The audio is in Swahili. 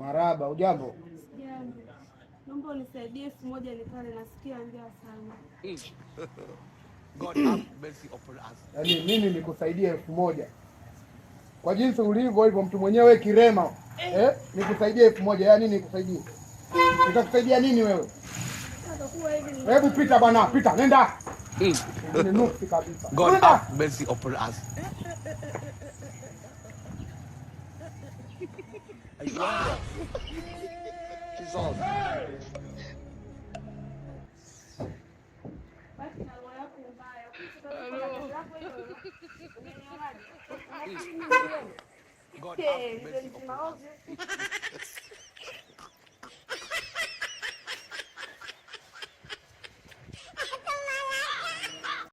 Maraba, ujambo? Jambo. Naomba unisaidie 1000 nikale, nasikia njaa sana. God have mercy upon us. Yaani mimi nikusaidie 1000. Kwa jinsi ulivyo hivyo mtu mwenyewe kirema. Nikusaidie 1000. Yaani nikusaidie. Nitakusaidia nini wewe? Hebu pita bana, pita, nenda. Ni nuksi kabisa. God have mercy upon us. God have mercy upon us.